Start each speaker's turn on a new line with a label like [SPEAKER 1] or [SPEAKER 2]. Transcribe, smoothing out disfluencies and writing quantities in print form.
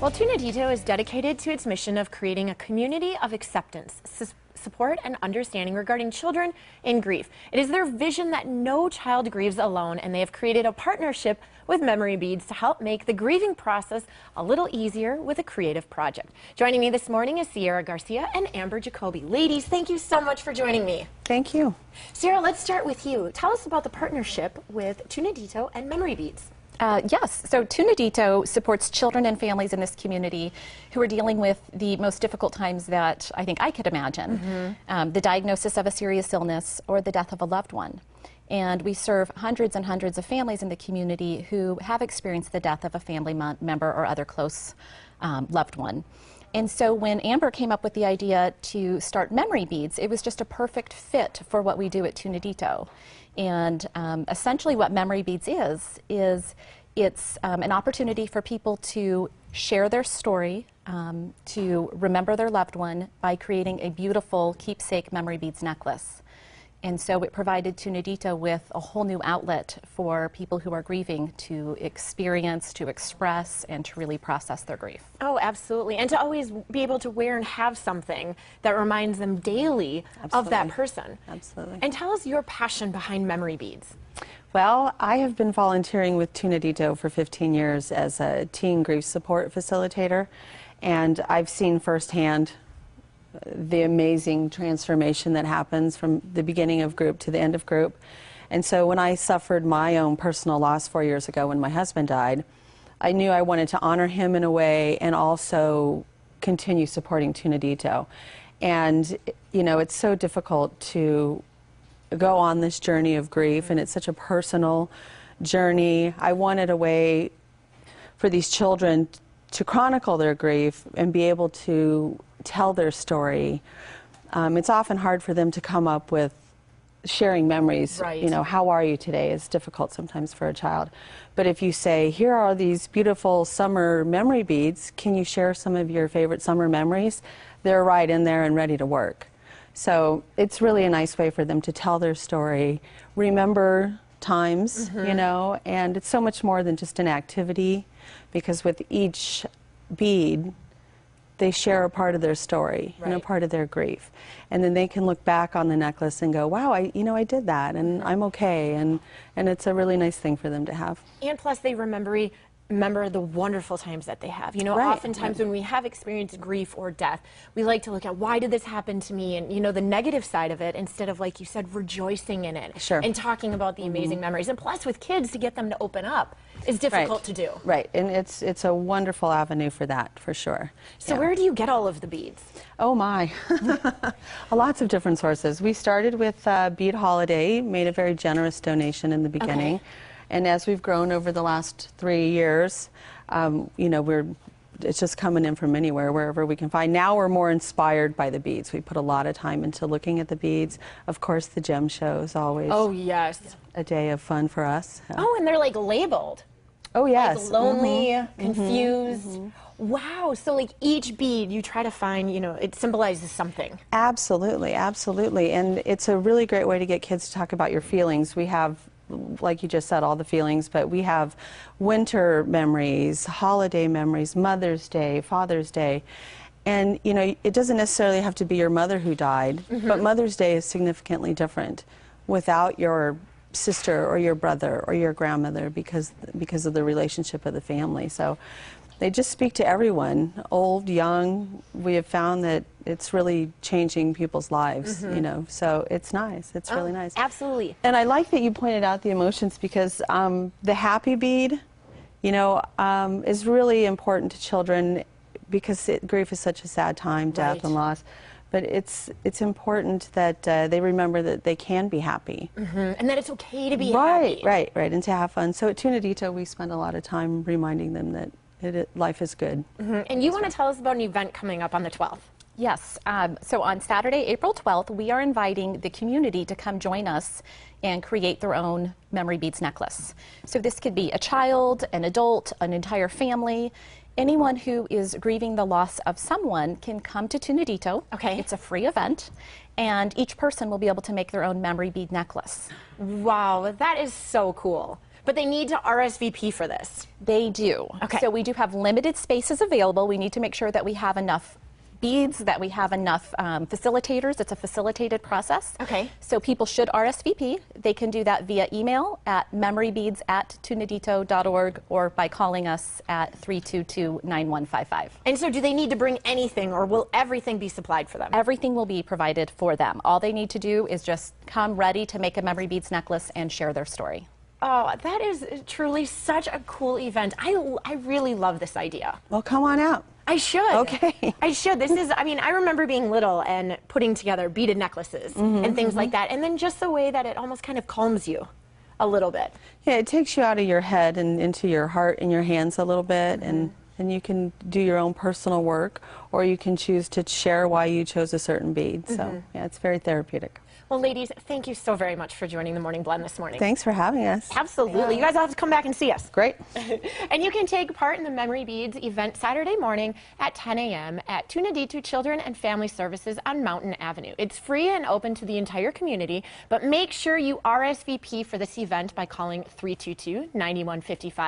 [SPEAKER 1] Well, Nidito is dedicated to its mission of creating a community of acceptance, support, and understanding regarding children in grief. It is their vision that no child grieves alone, and they have created a partnership with Memory Beads to help make the grieving process a little easier with a creative project. Joining me this morning is Sierra Garcia and Amber Jacoby. Ladies, thank you so much for joining me.
[SPEAKER 2] Thank you.
[SPEAKER 1] Sierra, let's start with you. Tell us about the partnership with Nidito and Memory Beads.
[SPEAKER 3] Yes, so Nidito supports children and families in this community who are dealing with the most difficult times that I think I could imagine, the diagnosis of a serious illness or the death of a loved one. And we serve hundreds and hundreds of families in the community who have experienced the death of a family member or other close loved one. And so when Amber came up with the idea to start Memory Beads, it was just a perfect fit for what we do at Nidito. And essentially what Memory Beads is it's an opportunity for people to share their story, to remember their loved one by creating a beautiful keepsake Memory Beads necklace. And so it provided Nidito with a whole new outlet for people who are grieving to experience, to express, and to really process their grief.
[SPEAKER 1] Oh, absolutely. And to always be able to wear and have something that reminds them daily of that person.
[SPEAKER 2] Absolutely.
[SPEAKER 1] And tell us your passion behind Memory Beads.
[SPEAKER 2] Well, I have been volunteering with Nidito for 15 years as a teen grief support facilitator, and I've seen firsthand the amazing transformation that happens from the beginning of group to the end of group. And so when I suffered my own personal loss 4 years ago when my husband died, I knew I wanted to honor him in a way and also continue supporting Nidito. And, you know, it's so difficult to go on this journey of grief, and it's such a personal journey. I wanted a way for these children to chronicle their grief and be able to tell their story. It's often hard for them to come up with sharing memories.
[SPEAKER 1] Right.
[SPEAKER 2] You know, how are you today is difficult sometimes for a child. But if you say, here are these beautiful summer memory beads, can you share some of your favorite summer memories? They're right in there and ready to work. So it's really a nice way for them to tell their story, remember times, you know, and it's so much more than just an activity, because with each bead, they share a part of their story and a part of their grief. And then they can look back on the necklace and go, wow, I did that, and I'm okay. And it's a really nice thing for them to have.
[SPEAKER 1] And plus they remember the wonderful times that they have. You know, oftentimes when we have experienced grief or death, we like to look at, why did this happen to me? And, you know, the negative side of it, instead of, like you said, rejoicing in it.
[SPEAKER 2] Sure.
[SPEAKER 1] And talking about the amazing memories. And plus with kids, to get them to open up is difficult to do.
[SPEAKER 2] Right, and it's a wonderful avenue for that, for sure.
[SPEAKER 1] So where do you get all of the beads?
[SPEAKER 2] Oh my, lots of different sources. We started with Bead Holiday, made a very generous donation in the beginning.
[SPEAKER 1] Okay.
[SPEAKER 2] And as we've grown over the last 3 years, you know, it's just coming in from anywhere, wherever we can find. Now we're more inspired by the beads. We put a lot of time into looking at the beads. Of course, the gem show is always a day of fun for us.
[SPEAKER 1] Oh, and they're like labeled.
[SPEAKER 2] Oh, yes.
[SPEAKER 1] Like lonely, confused. Wow, so like each bead you try to find, you know, it symbolizes something.
[SPEAKER 2] Absolutely, absolutely. And it's a really great way to get kids to talk about your feelings. We have, like you just said, all the feelings, but we have winter memories, holiday memories, Mother's Day, Father's Day. And, you know, it doesn't necessarily have to be your mother who died, but Mother's Day is significantly different without your sister or your brother or your grandmother because of the relationship of the family. So they just speak to everyone, old, young. We have found that it's really changing people's lives, you know, so it's nice. It's really nice.
[SPEAKER 1] Absolutely.
[SPEAKER 2] And I like that you pointed out the emotions, because the happy bead, you know, is really important to children, because grief is such a sad time, death and loss. But it's important that they remember that they can be happy.
[SPEAKER 1] And that it's okay to be happy.
[SPEAKER 2] Right, and to have fun. So at Nidito, we spend a lot of time reminding them that life is good.
[SPEAKER 1] And you want to tell us about an event coming up on the 12th?
[SPEAKER 3] Yes, so on Saturday, April 12th, we are inviting the community to come join us and create their own Memory Beads necklace. So this could be a child, an adult, an entire family. Anyone who is grieving the loss of someone can come to Nidito.
[SPEAKER 1] Okay.
[SPEAKER 3] It's a free event, and each person will be able to make their own memory bead necklace.
[SPEAKER 1] Wow, that is so cool. But they need to RSVP for this.
[SPEAKER 3] They do.
[SPEAKER 1] Okay.
[SPEAKER 3] So we do have limited spaces available. We need to make sure that we have enough beads, that we have enough facilitators. It's a facilitated process.
[SPEAKER 1] Okay.
[SPEAKER 3] So people should RSVP. They can do that via email at memorybeads@tunadito.org or by calling us at 322-9155.
[SPEAKER 1] And so do they need to bring anything, or will everything be supplied for them?
[SPEAKER 3] Everything will be provided for them. All they need to do is just come ready to make a memory beads necklace and share their story.
[SPEAKER 1] Oh, that is truly such a cool event. I really love this idea.
[SPEAKER 2] Well, come on out.
[SPEAKER 1] I should.
[SPEAKER 2] Okay.
[SPEAKER 1] I should. This is, I mean, I remember being little and putting together beaded necklaces and things like that. And then just the way that it almost kind of calms you a little bit.
[SPEAKER 2] Yeah, it takes you out of your head and into your heart and your hands a little bit, and you can do your own personal work, or you can choose to share why you chose a certain bead. So, yeah, it's very therapeutic.
[SPEAKER 1] Well, ladies, thank you so very much for joining the Morning Blend this morning.
[SPEAKER 2] Thanks for having us.
[SPEAKER 1] Absolutely. You guys will have to come back and see us.
[SPEAKER 2] Great.
[SPEAKER 1] And you can take part in the Memory Beads event Saturday morning at 10 a.m. at Nidito Children and Family Services on Mountain Avenue. It's free and open to the entire community, but make sure you RSVP for this event by calling 322-9155.